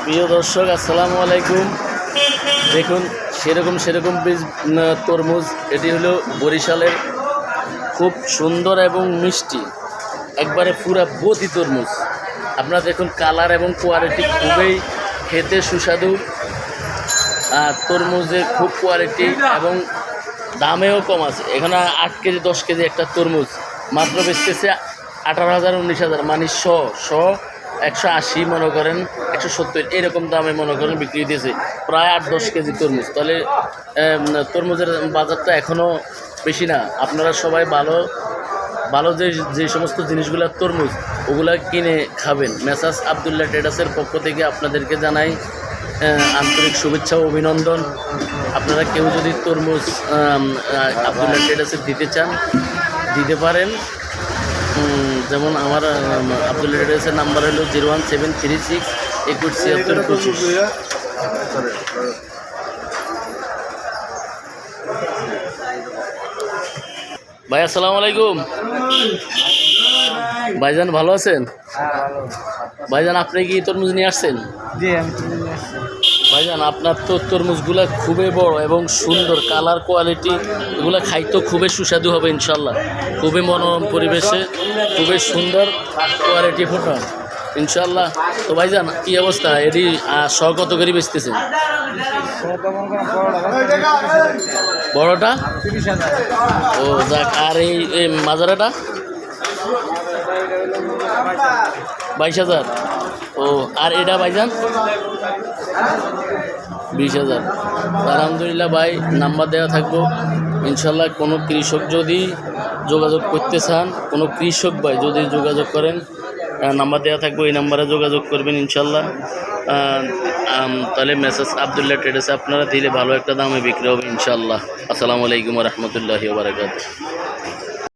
প্রিয় দর্শক, আসসালামু আলাইকুম। দেখুন, সেরকম বীজ তরমুজ। এটি হলো বরিশালের খুব সুন্দর এবং মিষ্টি, একবারে পুরা বতি তরমুজ। আপনারা দেখুন, কালার এবং কোয়ালিটি খুবই খেতে সুস্বাদু। তরমুজের খুব কোয়ালিটি এবং দামেও কম আছে। এখানে 8 কেজি 10 কেজি একটা তরমুজ মাত্র বেচতেছে 18,000 19,000, মানে 180 মনে করেন 170 এরকম দামে মনে করেন বিক্রি দিয়েছে প্রায় 8-10 কেজি তরমুজ। তাহলে তরমুজের বাজারটা এখনও বেশি না। আপনারা সবাই ভালো যে সমস্ত জিনিসগুলো তরমুজ ওগুলা কিনে খাবেন। মেসার্স আবদুল্লাহ ট্রেডার্সের পক্ষ থেকে আপনাদেরকে জানাই আন্তরিক শুভেচ্ছা ও অভিনন্দন। আপনারা কেউ যদি তরমুজ আবদুল্লাহ ট্রেডার্সে দিতে চান দিতে পারেন। যেমন আমার আবদুল্লাহ ট্রেডার্সের নাম্বার হলো 01736 21 76 25। ভাই আসসালামু আলাইকুম। ভাইজান ভালো আছেন? ভাইজান আপনি কি তরমুজ নিয়ে আসছেন? ভাইজান আপনার তো তরমুজগুলা খুবই বড় এবং সুন্দর, কালার কোয়ালিটি এগুলো খাইতে খুবই সুস্বাদু হবে ইনশাল্লাহ। খুবই মনোরম পরিবেশে খুবই সুন্দর কোয়ালিটি ফোটা ইনশাল্লাহ। তো ভাইজান কি অবস্থা, এটি কত করে বেচতেছেন? বড়টা? ও যাক। আর এই মাজারাটা 22,000। ও আর এটা ভাইজান 20,000। আলহামদুলিল্লাহ ভাই, নাম্বার দেওয়া থাকবো ইনশাল্লাহ। কোনো কৃষক যদি যোগাযোগ করতে চান, কোনো কৃষক ভাই যদি যোগাযোগ করেন, নাম্বার দেওয়া থাকবো, এই নাম্বারে যোগাযোগ করবেন ইনশাল্লাহ। তাহলে মেসার্স আবদুল্লাহ ট্রেডার্সে আপনারা দিলে ভালো একটা দামে বিক্রি হবে ইনশাল্লাহ। আসসালামু আলাইকুম ওয়া রাহমাতুল্লাহি ওয়া বারাকাতুহু।